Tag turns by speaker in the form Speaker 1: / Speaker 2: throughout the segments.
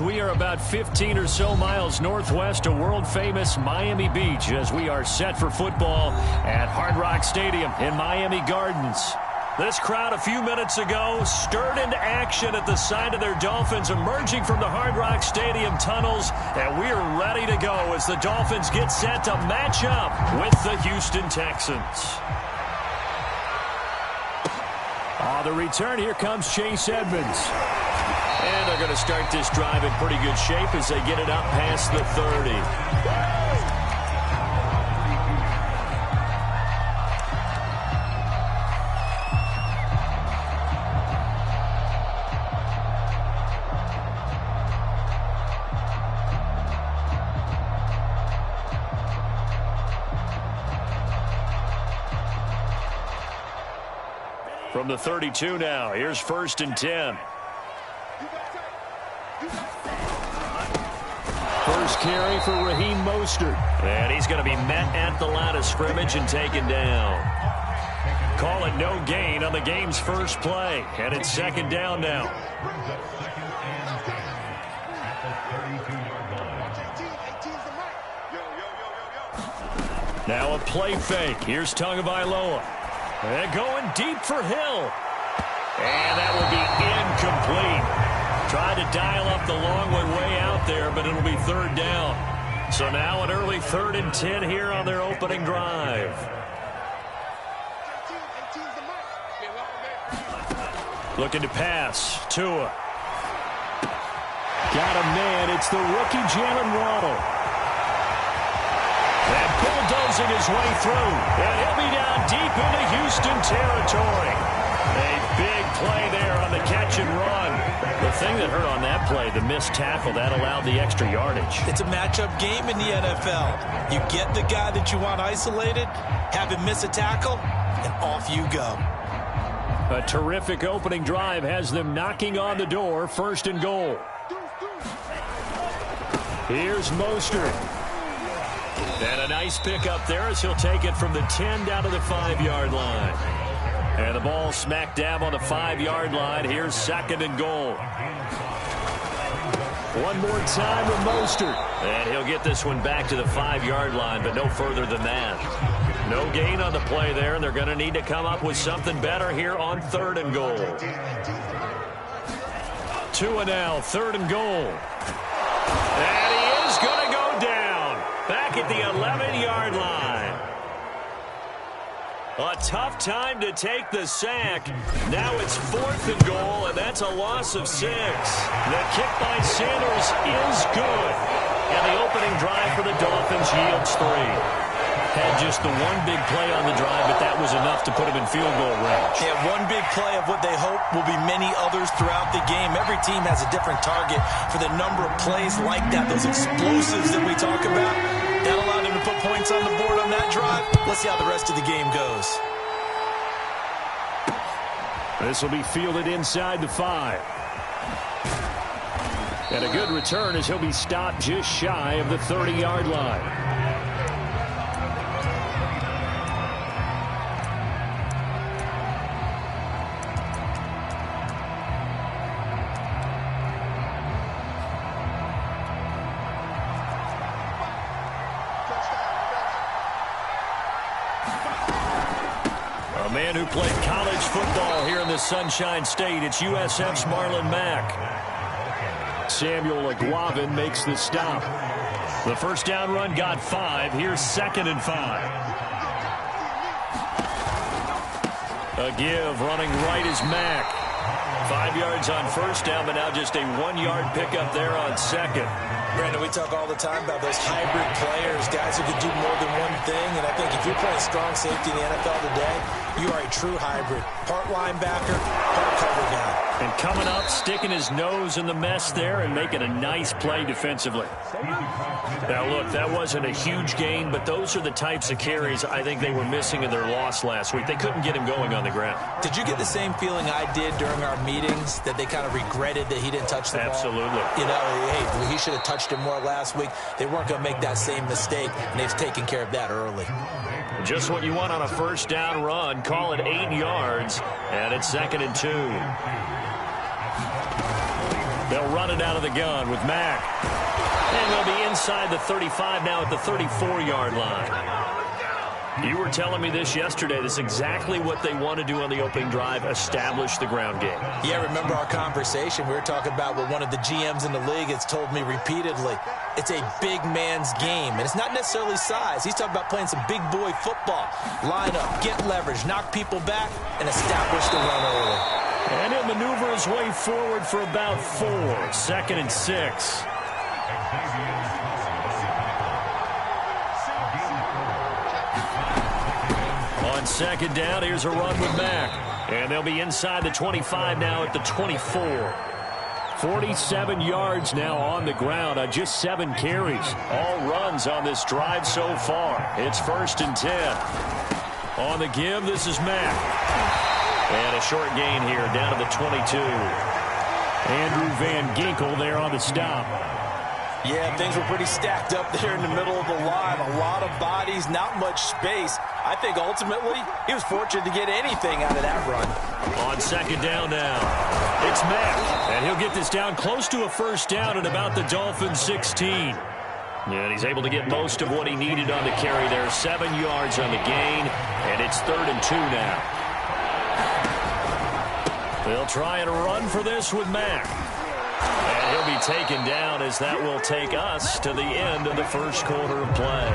Speaker 1: We are about 15 or so miles northwest of world-famous Miami Beach as we are set for football at Hard Rock Stadium in Miami Gardens. This crowd a few minutes ago stirred into action at the sight of their Dolphins emerging from the Hard Rock Stadium tunnels, and we are ready to go as the Dolphins get set to match up with the Houston Texans. The return, here comes Chase Edmonds. And they're going to start this drive in pretty good shape as they get it up past the 30. From the 32 now, here's 1st and 10. First carry for Raheem Mostert. And he's going to be met at the line of scrimmage and taken down. Call it no gain on the game's first play. And it's 2nd down now. Now a play fake. Here's Tagovailoa. And going deep for Hill. And that will be incomplete. Tried to dial up the long one way out there, but it'll be 3rd down. So now an early 3rd and 10 here on their opening drive. Looking to pass. Tua. Got a man. It's the rookie Jalen Waddle. And bulldozing his way through. And he'll be down deep into Houston territory. A big play there on the catch and run. The thing that hurt on that play, the missed tackle, that allowed the extra yardage.
Speaker 2: It's a matchup game in the NFL. You get the guy that you want isolated, have him miss a tackle, and off you go.
Speaker 1: A terrific opening drive has them knocking on the door. 1st and goal. Here's Mostert. And a nice pickup there as he'll take it from the 10 down to the 5-yard line. And the ball smack dab on the 5-yard line. Here's 2nd and goal. One more time with Mostert. And he'll get this one back to the 5-yard line, but no further than that. No gain on the play there, and they're going to need to come up with something better here on 3rd and goal. Tua now, 3rd and goal. And he is going to go down. Back at the 11-yard line. A tough time to take the sack. Now it's 4th and goal, and that's a loss of 6. The kick by Sanders is good. And the opening drive for the Dolphins yields 3. Had just the one big play on the drive, but that was enough to put him in field goal range.
Speaker 2: Yeah, one big play of what they hope will be many others throughout the game. Every team has a different target for the number of plays like that, those explosives that we talk about. That allowed them to put points on the board on that drive. Let's see how the rest of the game goes.
Speaker 1: This will be fielded inside the 5. And a good return as he'll be stopped just shy of the 30-yard line. A man who played college football here in the Sunshine State. It's USF's Marlon Mack. Samuel Aguavin makes the stop. The 1st down run got 5. Here's 2nd and 5. A give running right is Mack. 5 yards on 1st down, but now just a 1-yard pickup there on 2nd.
Speaker 2: Brandon, we talk all the time about those hybrid players, guys who can do more than one thing. And I think if you're playing strong safety in the NFL today, you are a true hybrid. Part linebacker, part cover guy.
Speaker 1: And coming up, sticking his nose in the mess there and making a nice play defensively. Now, look, that wasn't a huge gain, but those are the types of carries I think they were missing in their loss last week. They couldn't get him going on the ground.
Speaker 2: Did you get the same feeling I did during our meetings, that they kind of regretted that he didn't touch the ball?
Speaker 1: Absolutely.
Speaker 2: You know, hey, he should have touched it more last week. They weren't going to make that same mistake, and they've taken care of that early.
Speaker 1: Just what you want on a 1st down run. Call it 8 yards, and it's 2nd and 2. They'll run it out of the gun with Mack. And they'll be inside the 35 now at the 34-yard line. You were telling me this yesterday. This is exactly what they want to do on the opening drive, establish the ground game.
Speaker 2: Yeah, remember our conversation. We were talking about what one of the GMs in the league has told me repeatedly. It's a big man's game, and it's not necessarily size. He's talking about playing some big boy football. Line up, get leverage, knock people back, and establish the run early.
Speaker 1: And he'll maneuver his way forward for about 4. 2nd and 6. On 2nd down, here's a run with Mack. And they'll be inside the 25 now at the 24. 47 yards now on the ground on just 7 carries. All runs on this drive so far. It's 1st and 10. On the give, this is Mack. And a short gain here down to the 22. Andrew Van Ginkel there on the stop.
Speaker 2: Yeah, things were pretty stacked up there in the middle of the line. A lot of bodies, not much space. I think ultimately he was fortunate to get anything out of that run.
Speaker 1: On 2nd down now, it's Mack. And he'll get this down close to a 1st down at about the Dolphins' 16. And he's able to get most of what he needed on the carry there. 7 yards on the gain, and it's 3rd and 2 now. They'll try and run for this with Mack. And he'll be taken down as that will take us to the end of the first quarter of play.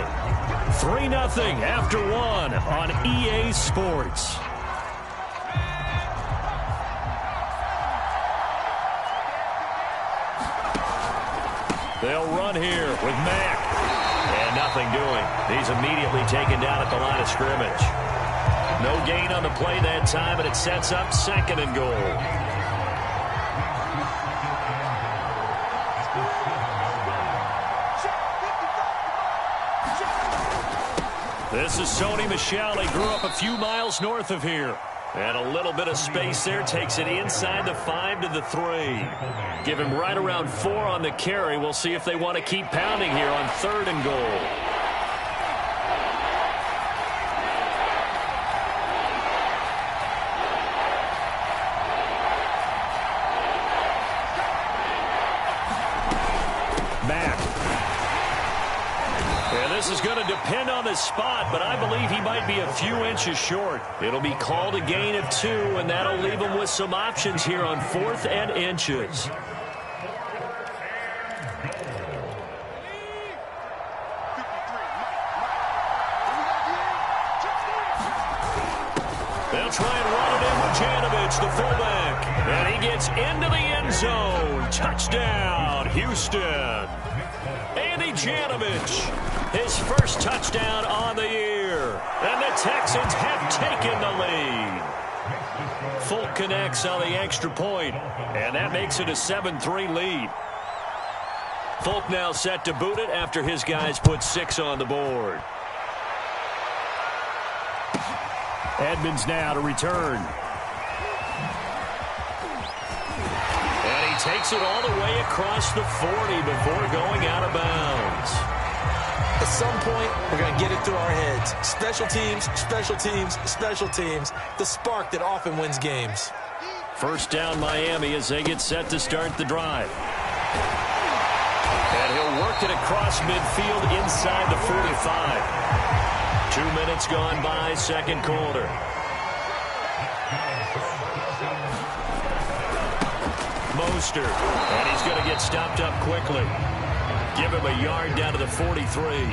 Speaker 1: 3-0 after 1 on EA Sports. They'll run here with Mack. And nothing doing. He's immediately taken down at the line of scrimmage. No gain on the play that time, and it sets up 2nd and goal. This is Sony Michel. He grew up a few miles north of here. And a little bit of space there takes it inside the 5 to the 3. Give him right around 4 on the carry. We'll see if they want to keep pounding here on 3rd and goal. This is going to depend on the spot, but I believe he might be a few inches short. It'll be called a gain of 2, and that'll leave him with some options here on 4th and inches. They'll try and run it in with Janovich, the fullback. And he gets into the end zone. Touchdown, Houston. Andy Janovich, his first touchdown on the year. And the Texans have taken the lead. Folk connects on the extra point, and that makes it a 7-3 lead. Folk now set to boot it after his guys put 6 on the board. Edmonds now to return. And he takes it all the way across the 40 before going out of bounds.
Speaker 2: At some point, we're going to get it through our heads. Special teams, special teams, special teams. The spark that often wins games.
Speaker 1: First down Miami as they get set to start the drive. And he'll work it across midfield inside the 45. 2 minutes gone by, second quarter. Mostert, and he's going to get stopped up quickly. Give him a yard down to the 43.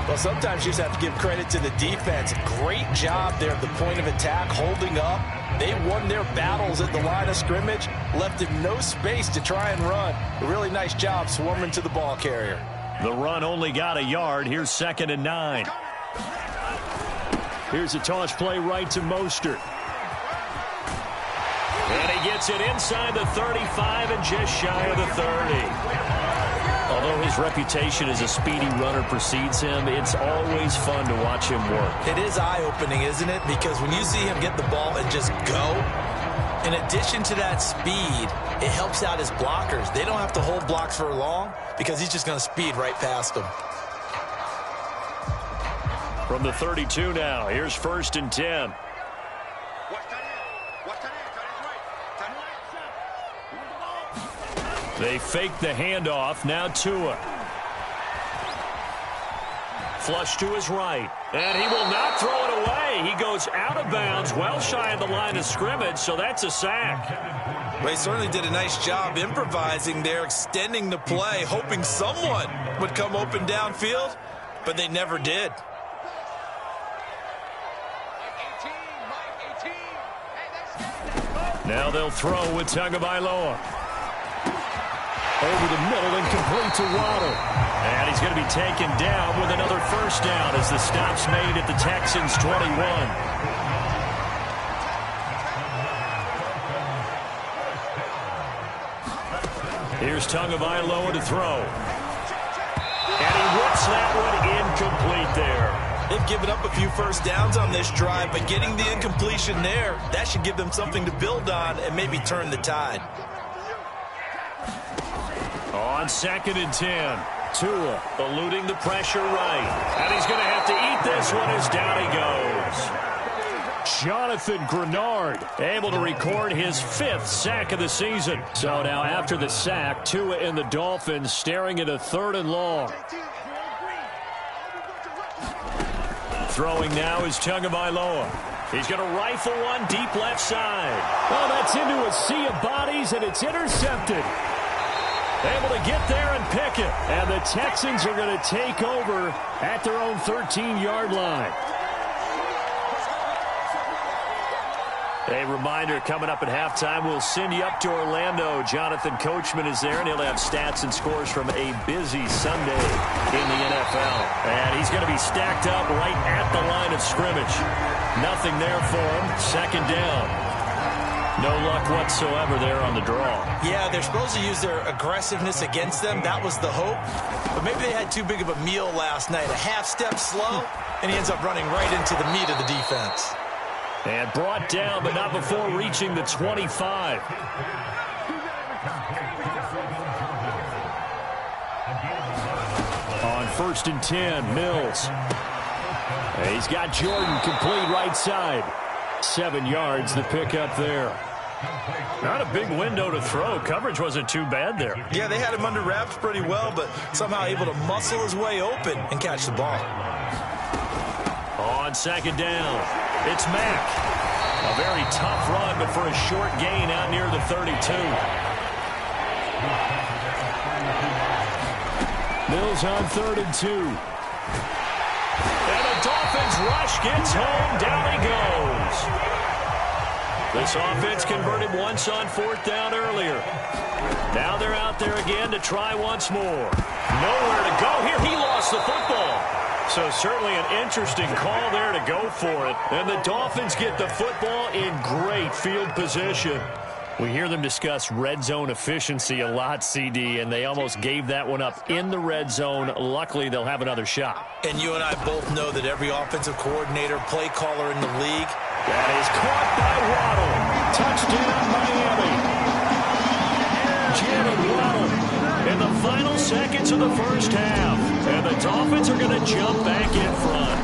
Speaker 2: Well, sometimes you just have to give credit to the defense. Great job there at the point of attack, holding up. They won their battles at the line of scrimmage, left him no space to try and run. A really nice job swarming to the ball carrier.
Speaker 1: The run only got a yard. Here's 2nd and 9. Here's a toss play right to Mostert. And he gets it inside the 35 and just shy of the 30. Although his reputation as a speedy runner precedes him, it's always fun to watch him work.
Speaker 2: It is eye-opening, isn't it? Because when you see him get the ball and just go, in addition to that speed, it helps out his blockers. They don't have to hold blocks for long because he's just going to speed right past them.
Speaker 1: From the 32 now, here's 1st and 10. They fake the handoff. Now Tua. Flush to his right. And he will not throw it away. He goes out of bounds, well shy of the line of scrimmage, so that's a sack.
Speaker 2: Well, he certainly did a nice job improvising there, extending the play, hoping someone would come open downfield, but they never did.
Speaker 1: Now they'll throw with Tagovailoa. Over the middle and complete to Waddle. And he's going to be taken down with another first down as the stop's made at the Texans' 21. Here's Tagovailoa to throw. And he whips that one incomplete there.
Speaker 2: They've given up a few first downs on this drive, but getting the incompletion there, that should give them something to build on and maybe turn the tide.
Speaker 1: On 2nd and 10, Tua eluding the pressure right. And he's going to have to eat this one as down he goes. Jonathan Grenard able to record his 5th sack of the season. So now after the sack, Tua and the Dolphins staring at a 3rd and long. Throwing now is Tagovailoa. He's going to rifle one deep left side. Oh, that's into a sea of bodies, and it's intercepted. Able to get there and pick it. And the Texans are going to take over at their own 13-yard line. A reminder coming up at halftime, we'll send you up to Orlando. Jonathan Coachman is there, and he'll have stats and scores from a busy Sunday in the NFL. And he's going to be stacked up right at the line of scrimmage. Nothing there for him. 2nd down. No luck whatsoever there on the draw.
Speaker 2: Yeah, they're supposed to use their aggressiveness against them. That was the hope. But maybe they had too big of a meal last night. A half step slow, and he ends up running right into the meat of the defense.
Speaker 1: And brought down, but not before reaching the 25. On 1st and 10, Mills. He's got Jordan complete right side. 7 yards, the pickup there. Not a big window to throw. Coverage wasn't too bad there.
Speaker 2: Yeah, they had him under wraps pretty well, but somehow able to muscle his way open and catch the ball.
Speaker 1: On 2nd down, it's Mack. A very tough run, but for a short gain out near the 32. Mills on 3rd and 2. And the Dolphins rush gets home. Down he goes. This offense converted once on 4th down earlier. Now they're out there again to try once more. Nowhere to go here. He lost the football. So certainly an interesting call there to go for it. And the Dolphins get the football in great field position. We hear them discuss red zone efficiency a lot, CD, and they almost gave that one up in the red zone. Luckily, they'll have another shot.
Speaker 2: And you and I both know that every offensive coordinator, play caller in the league.
Speaker 1: That is caught by Waddle. Touchdown, Miami. Jalen Waddle in the final seconds of the first half. And the Dolphins are going to jump back in front.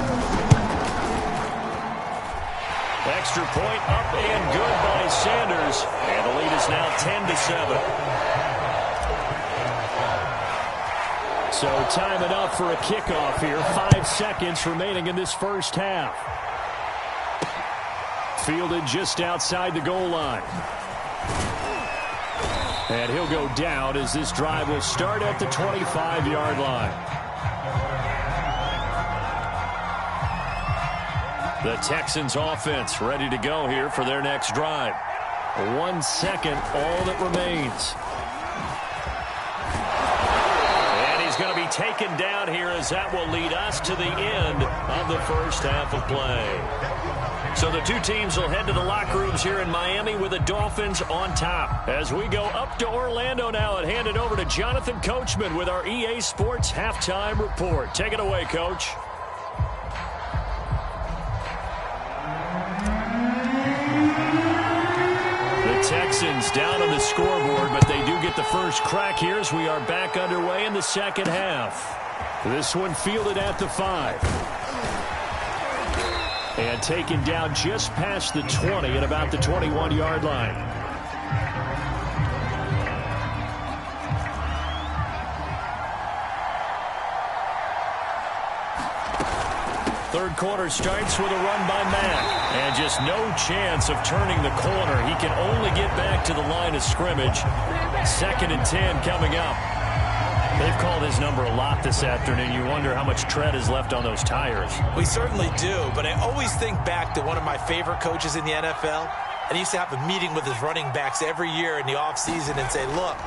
Speaker 1: Extra point up and good by Sanders. And the lead is now 10-7. So time enough for a kickoff here. 5 seconds remaining in this first half. Fielded just outside the goal line. And he'll go down as this drive will start at the 25-yard line. The Texans offense ready to go here for their next drive. 1 second, all that remains. And he's going to be taken down here as that will lead us to the end of the first half of play. So the two teams will head to the locker rooms here in Miami with the Dolphins on top. As we go up to Orlando now and hand it over to Jonathan Coachman with our EA Sports Halftime Report. Take it away, Coach. Texans down on the scoreboard, but they do get the first crack here as we are back underway in the second half. This one fielded at the 5. And taken down just past the 20 at about the 21-yard line. Third quarter starts with a run by Mack. And just no chance of turning the corner. He can only get back to the line of scrimmage. 2nd and 10 coming up. They've called his number a lot this afternoon. You wonder how much tread is left on those tires.
Speaker 2: We certainly do, but I always think back to one of my favorite coaches in the NFL. And he used to have a meeting with his running backs every year in the offseason and say, look,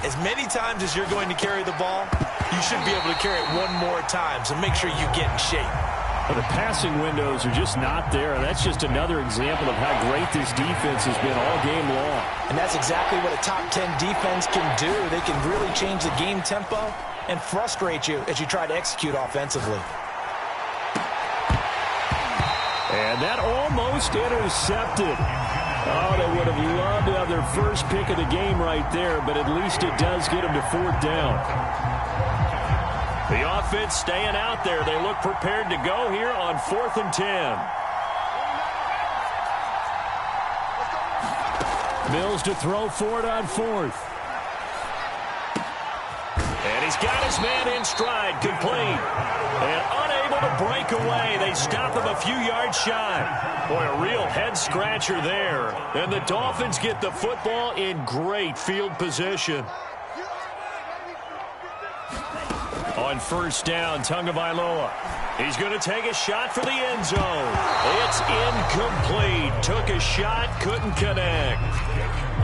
Speaker 2: as many times as you're going to carry the ball, you should be able to carry it one more time, so make sure you get in shape.
Speaker 1: Well, the passing windows are just not there. That's just another example of how great this defense has been all game long.
Speaker 2: And that's exactly what a top 10 defense can do. They can really change the game tempo and frustrate you as you try to execute offensively.
Speaker 1: And that almost intercepted. Oh, they would have loved to have their first pick of the game right there, but at least it does get them to 4th down. The offense staying out there. They look prepared to go here on 4th and 10. Mills to throw for it on 4th. And he's got his man in stride, complete. And unable to break away. They stop him a few yards shy. Boy, a real head-scratcher there. And the Dolphins get the football in great field position. On 1st down, Tagovailoa. He's going to take a shot for the end zone. It's incomplete. Took a shot, couldn't connect.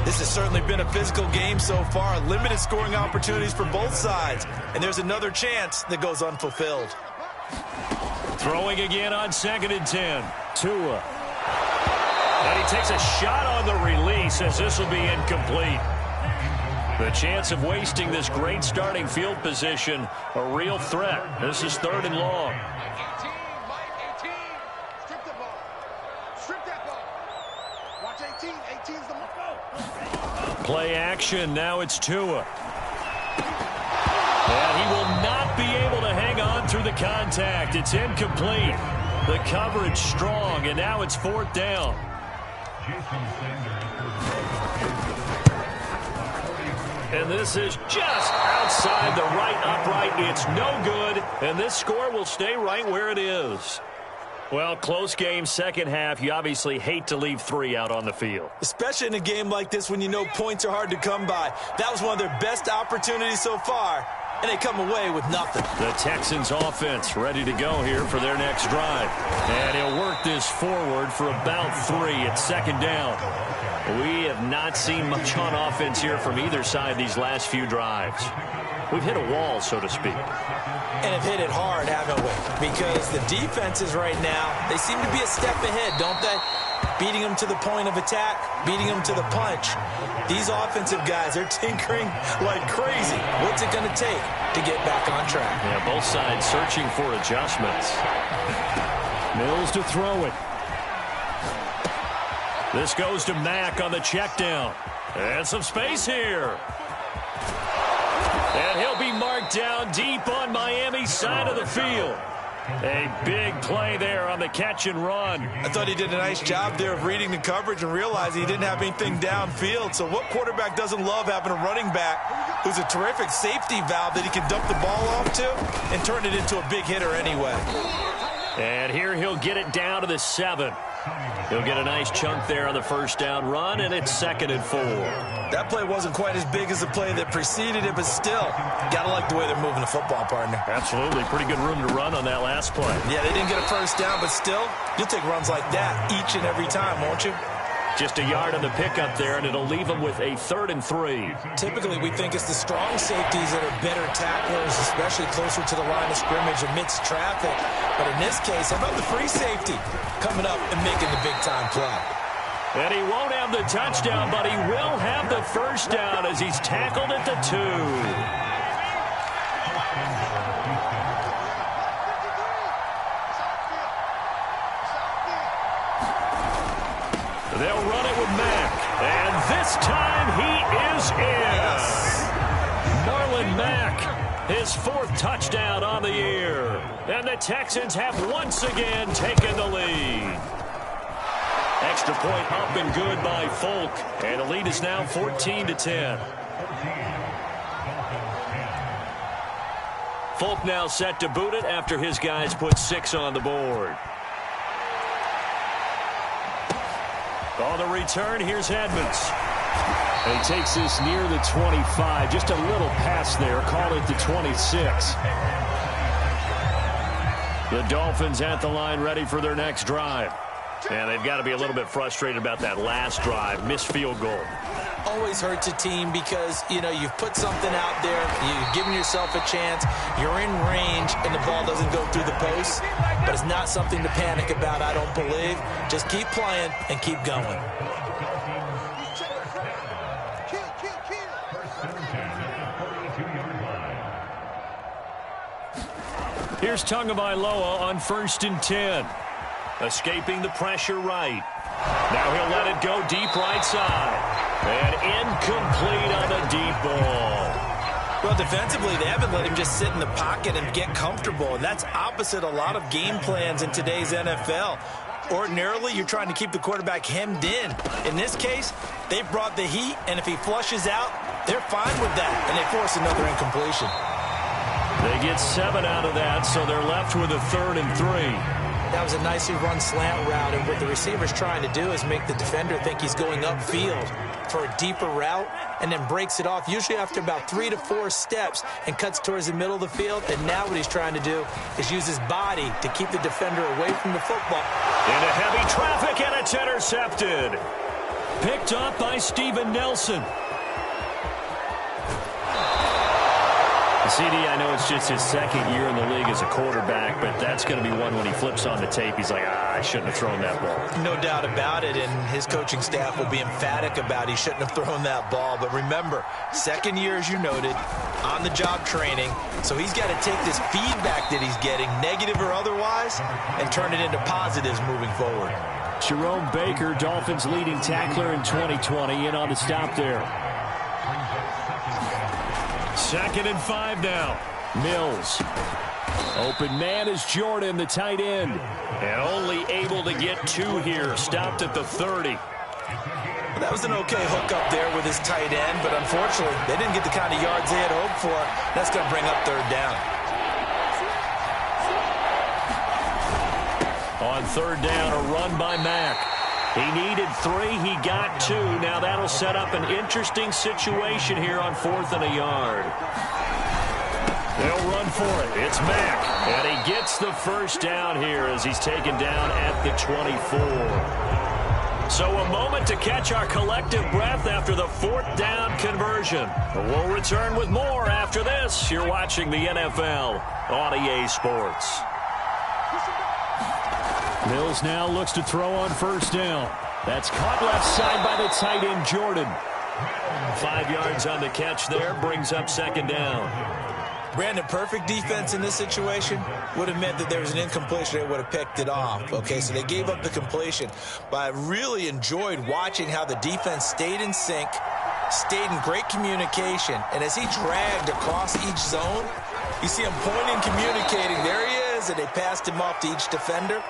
Speaker 2: This has certainly been a physical game so far. Limited scoring opportunities for both sides. And there's another chance that goes unfulfilled.
Speaker 1: Throwing again on 2nd and 10. Tua. And he takes a shot on the release as this will be incomplete. The chance of wasting this great starting field position, a real threat. This is 3rd and long. Play action. Now it's Tua. And he will not be able to hang on through the contact. It's incomplete. The coverage strong, and now it's 4th down. And this is just outside the right upright. It's no good, and this score will stay right where it is. Well, close game, second half. You obviously hate to leave 3 out on the field.
Speaker 2: Especially in a game like this when you know points are hard to come by. That was one of their best opportunities so far, and they come away with nothing.
Speaker 1: The Texans offense ready to go here for their next drive. And he'll work this forward for about 3 at 2nd down. We have not seen much on offense here from either side these last few drives. We've hit a wall, so to speak.
Speaker 2: And have hit it hard, haven't we? Because the defenses right now, they seem to be a step ahead, don't they? Beating them to the point of attack, beating them to the punch. These offensive guys, they're tinkering like crazy. What's it going to take to get back on track?
Speaker 1: Yeah, both sides searching for adjustments. Mills to throw it. This goes to Mack on the check down. And some space here. And he'll be marked down deep on Miami's side of the field. A big play there on the catch and run.
Speaker 2: I thought he did a nice job there of reading the coverage and realizing he didn't have anything downfield. So what quarterback doesn't love having a running back who's a terrific safety valve that he can dump the ball off to and turn it into a big hitter anyway?
Speaker 1: And here he'll get it down to the 7. He'll get a nice chunk there on the 1st down run, and it's 2nd and 4.
Speaker 2: That play wasn't quite as big as the play that preceded it, but still, got to like the way they're moving the football, partner.
Speaker 1: Absolutely. Pretty good room to run on that last play.
Speaker 2: Yeah, they didn't get a 1st down, but still, you'll take runs like that each and every time, won't you?
Speaker 1: Just a yard on the pickup there, and it'll leave them with a 3rd and 3.
Speaker 2: Typically, we think it's the strong safeties that are better tacklers, especially closer to the line of scrimmage amidst traffic. But in this case, how about the free safety coming up and making the big-time play?
Speaker 1: And he won't have the touchdown, but he will have the 1st down as he's tackled at the 2. They'll run it with Mack. And this time he is in. Marlon Mack, his 4th touchdown on the year. And the Texans have once again taken the lead. Extra point up and good by Folk. And the lead is now 14-10. Folk now set to boot it after his guys put 6 on the board. On the return, here's Edmonds. And he takes this near the 25. Just a little pass there. Call it the 26. The Dolphins at the line ready for their next drive. And they've got to be a little bit frustrated about that last drive. Missed field goal.
Speaker 2: Always hurts a team because, you know, you've put something out there. You've given yourself a chance. You're in range, and the ball doesn't go through the post. But it's not something to panic about, I don't believe. Just keep playing and keep going.
Speaker 1: Here's Tagovailoa on 1st and 10. Escaping the pressure right. Now he'll let it go deep right side. And incomplete on the deep ball.
Speaker 2: Well, defensively, they haven't let him just sit in the pocket and get comfortable. And that's opposite a lot of game plans in today's NFL. Ordinarily, you're trying to keep the quarterback hemmed in. In this case, they brought the heat, and if he flushes out, they're fine with that. And they force another incompletion.
Speaker 1: They get 7 out of that, so they're left with a 3rd and 3.
Speaker 2: That was a nicely run slant route, and what the receiver's trying to do is make the defender think he's going upfield for a deeper route, and then breaks it off, usually after about 3 to 4 steps, and cuts towards the middle of the field. And now what he's trying to do is use his body to keep the defender away from the football.
Speaker 1: Into heavy traffic, and it's intercepted. Picked up by Steven Nelson. CD, I know it's just his 2nd year in the league as a quarterback, but that's going to be one when he flips on the tape. He's like, I shouldn't have thrown that ball.
Speaker 2: No doubt about it, and his coaching staff will be emphatic about he shouldn't have thrown that ball. But remember, 2nd year, as you noted, on-the-job training, so he's got to take this feedback that he's getting, negative or otherwise, and turn it into positives moving forward.
Speaker 1: Jerome Baker, Dolphins leading tackler in 2020, in on the stop there. 2nd and 5 now. Mills. Open man is Jordan, the tight end. And only able to get 2 here. Stopped at the 30.
Speaker 2: That was an okay hook up there with his tight end, but unfortunately, they didn't get the kind of yards they had hoped for. That's going to bring up 3rd down.
Speaker 1: On 3rd down, a run by Mack. He needed 3. He got 2. Now that'll set up an interesting situation here on 4th and a yard. They'll run for it. It's Mack. And he gets the 1st down here as he's taken down at the 24. So a moment to catch our collective breath after the 4th down conversion. We'll return with more after this. You're watching the NFL on EA Sports. Mills now looks to throw on 1st down. That's caught left side by the tight end, Jordan. 5 yards on the catch there, brings up 2nd down.
Speaker 2: Brandon, perfect defense in this situation would have meant that there was an incompletion. They would have picked it off. Okay, so they gave up the completion. But I really enjoyed watching how the defense stayed in sync, stayed in great communication. And as he dragged across each zone, you see him pointing, communicating. There he is, and they passed him off to each defender.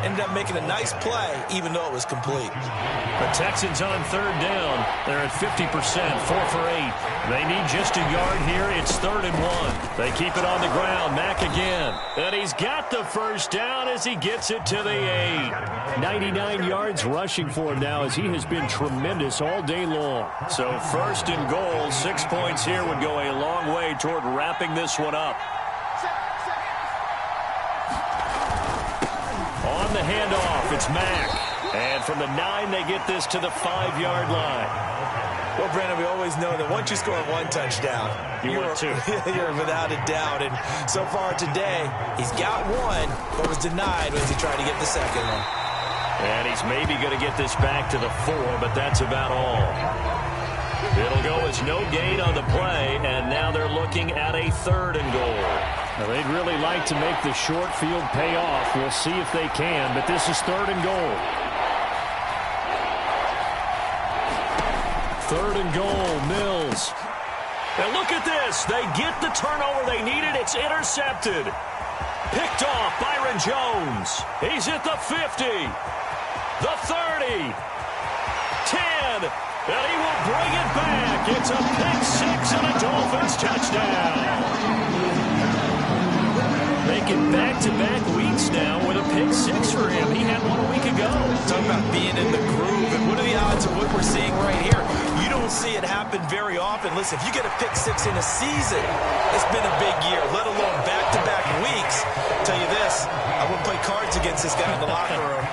Speaker 2: Ended up making a nice play, even though it was complete.
Speaker 1: The Texans on 3rd down. They're at 50%, 4 for 8. They need just a yard here. It's 3rd and 1. They keep it on the ground. Mack again. And he's got the 1st down as he gets it to the 8. 99 yards rushing for him now as he has been tremendous all day long. So 1st and goal, 6 points here would go a long way toward wrapping this one up. On the handoff, it's Mack. And from the 9, they get this to the 5-yard line.
Speaker 2: Well, Brandon, we always know that once you score 1 touchdown,
Speaker 1: you're
Speaker 2: without a doubt. And so far today, he's got 1, but was denied as he tried to get the 2nd one.
Speaker 1: And he's maybe going to get this back to the 4, but that's about all. It'll go as no gain on the play, and now they're looking at a 3rd and goal. Now, they'd really like to make the short field pay off. We'll see if they can, but this is 3rd and goal. 3rd and goal, Mills. And look at this. They get the turnover they needed. It's intercepted. Picked off Byron Jones. He's at the 50, the 30, 10, and he will bring it back. It's a pick 6 and a Dolphins touchdown. making back-to-back weeks now with a pick six for him. He had one a week ago.
Speaker 2: Talking about being in the groove, and what are the odds of what we're seeing right here? You don't see it happen very often. Listen, if you get a pick six in a season, it's been a big year, let alone back-to-back weeks. I'll tell you this, I wouldn't play cards against this guy in the locker room.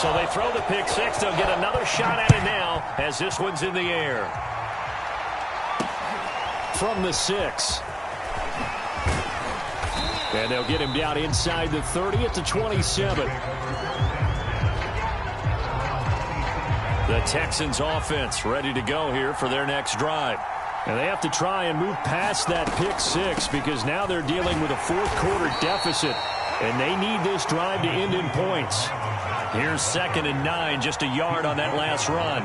Speaker 1: So they throw the pick six. They'll get another shot at it now as this one's in the air. From the 6. And they'll get him down inside the 30 at the 27. The Texans offense ready to go here for their next drive. And they have to try and move past that pick six because now they're dealing with a fourth-quarter deficit. And they need this drive to end in points. Here's 2nd and 9, just a yard on that last run.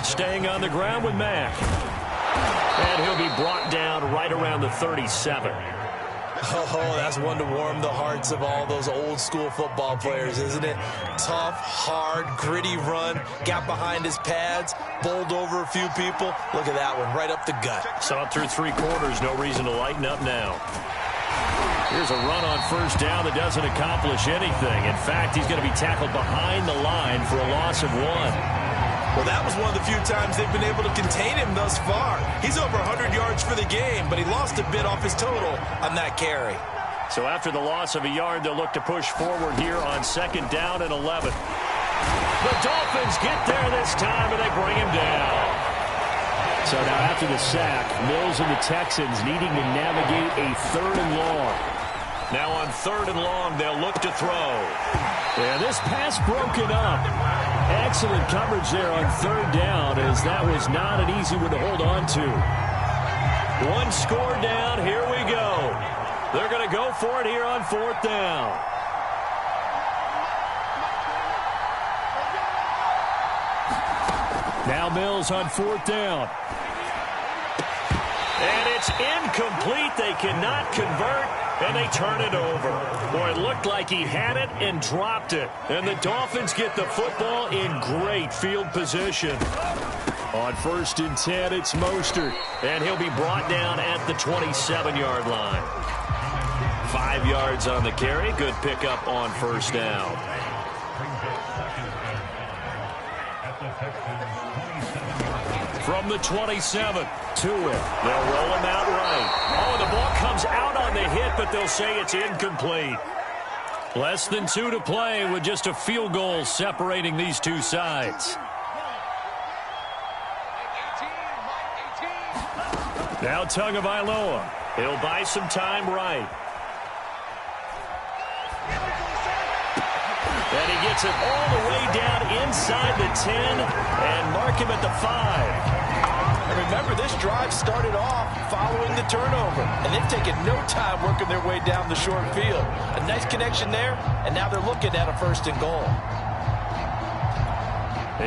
Speaker 1: Staying on the ground with Mack. And he'll be brought down right around the 37.
Speaker 2: Oh, that's one to warm the hearts of all those old-school football players, isn't it? Tough, hard, gritty run. Got behind his pads, bowled over a few people. Look at that one, right up the gut.
Speaker 1: Saw it through 3 quarters, no reason to lighten up now. Here's a run on first down that doesn't accomplish anything. In fact, he's going to be tackled behind the line for a loss of 1.
Speaker 2: Well, that was one of the few times they've been able to contain him thus far. He's over 100 yards for the game, but he lost a bit off his total on that carry.
Speaker 1: So after the loss of a yard, they'll look to push forward here on 2nd down and 11. The Dolphins get there this time, and they bring him down. So now after the sack, Mills and the Texans needing to navigate a 3rd and long. Now on 3rd and long, they'll look to throw. Yeah, this pass broken up. Excellent coverage there on 3rd down, as that was not an easy one to hold on to. 1 score down. Here we go. They're going to go for it here on 4th down. Now Mills on 4th down. And it's incomplete. They cannot convert, and they turn it over. Boy, it looked like he had it and dropped it. And the Dolphins get the football in great field position. On 1st and 10, it's Mostert, and he'll be brought down at the 27-yard line. 5 yards on the carry. Good pickup on 1st down. From the 27 to it. They'll roll him out right. Oh, the ball comes out on the hit, but they'll say it's incomplete. Less than 2 to play with just a field goal separating these two sides. Now Tagovailoa. He'll buy some time right. And he gets it all the way down inside the 10 and mark him at the 5.
Speaker 2: And remember, this drive started off following the turnover, and they've taken no time working their way down the short field. A nice connection there, and now they're looking at a 1st and goal.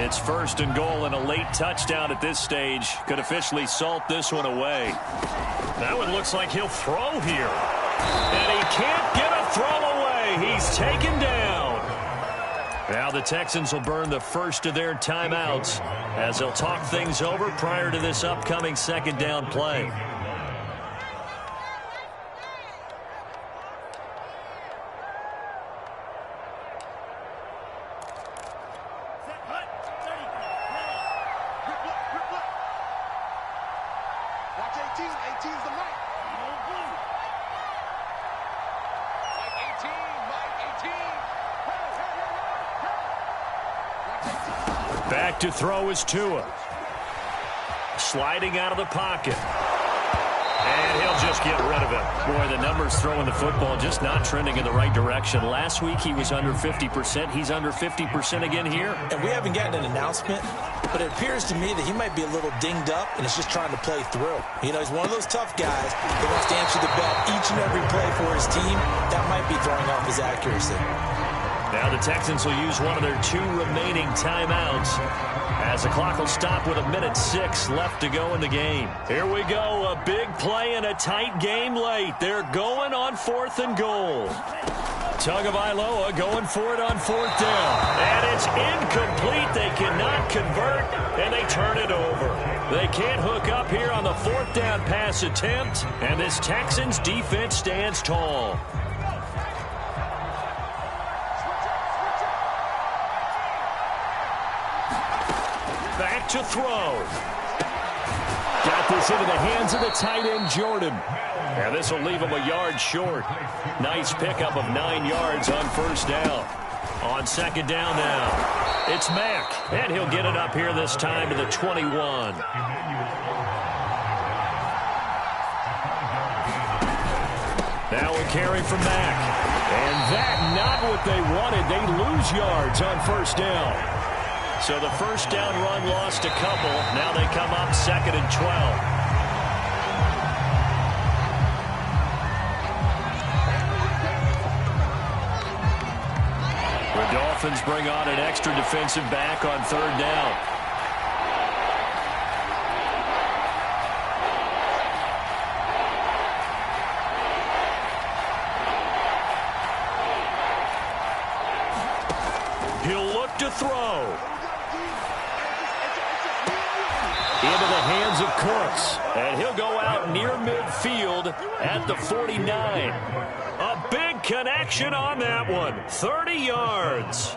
Speaker 1: It's 1st and goal, and a late touchdown at this stage could officially salt this one away. That one looks like he'll throw here. And he can't get a throw away. He's taken down. Now the Texans will burn the first of their timeouts as they'll talk things over prior to this upcoming 2nd down play. Back to throw is Tua. Sliding out of the pocket. And he'll just get rid of it. Boy, the numbers throwing the football just not trending in the right direction. Last week he was under 50%. He's under 50% again here.
Speaker 2: And we haven't gotten an announcement, but it appears to me that he might be a little dinged up and is just trying to play through. You know, he's one of those tough guys that wants to answer the bell each and every play for his team. That might be throwing off his accuracy.
Speaker 1: Now the Texans will use one of their 2 remaining timeouts as the clock will stop with 1:06 left to go in the game. Here we go, a big play in a tight game late. They're going on 4th and goal. Tagovailoa going for it on 4th down. And it's incomplete. They cannot convert, and they turn it over. They can't hook up here on the 4th down pass attempt, and this Texans defense stands tall. Back to throw. Got this into the hands of the tight end, Jordan. And this will leave him a yard short. Nice pickup of 9 yards on 1st down. On 2nd down now, it's Mack. And he'll get it up here this time to the 21. Now a carry from Mack. And that not what they wanted. They lose yards on 1st down. So the 1st down run lost a couple. Now they come up 2nd and 12. The Dolphins bring on an extra defensive back on 3rd down. He'll look to throw. Into the hands of Cooks. And he'll go out near midfield at the 49. A big connection on that one. 30 yards.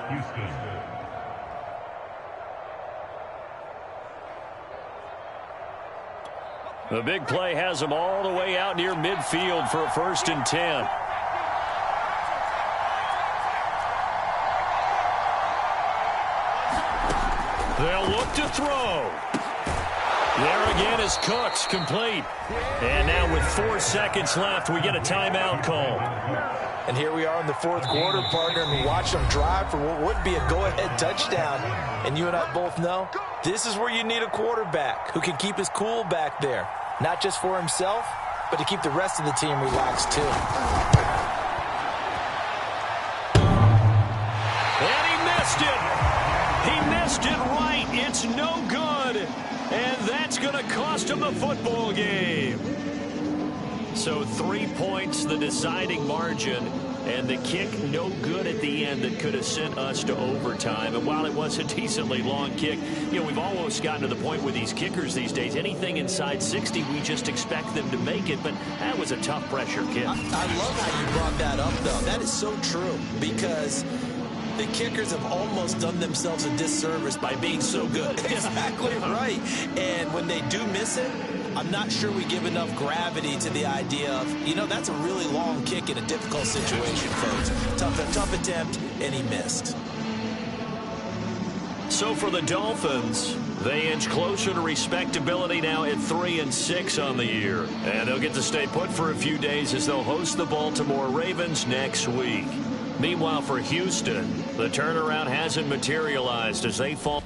Speaker 1: The big play has him all the way out near midfield for a 1st and 10. They'll look to throw. There again is Cooks, complete. And now with 4 seconds left, we get a timeout call.
Speaker 2: And here we are in the 4th quarter, partner, and we watch them drive for what would be a go-ahead touchdown. And you and I both know this is where you need a quarterback who can keep his cool back there. Not just for himself, but to keep the rest of the team relaxed too.
Speaker 1: And he missed it. He missed it right. It's no good. And that's going to cost him the football game. So 3 points, the deciding margin, and the kick no good at the end that could have sent us to overtime. And while it was a decently long kick, you know, we've almost gotten to the point with these kickers these days. Anything inside 60, we just expect them to make it. But that was a tough pressure kick.
Speaker 2: I love how you brought that up, though. That is so true because the kickers have almost done themselves a disservice by being so good. Exactly right. And when they do miss it, I'm not sure we give enough gravity to the idea of, you know, that's a really long kick in a difficult situation, folks. Tough attempt, and he missed.
Speaker 1: So for the Dolphins, they inch closer to respectability now at 3-6 on the year. And they'll get to stay put for a few days as they'll host the Baltimore Ravens next week. Meanwhile, for Houston, the turnaround hasn't materialized as they fall.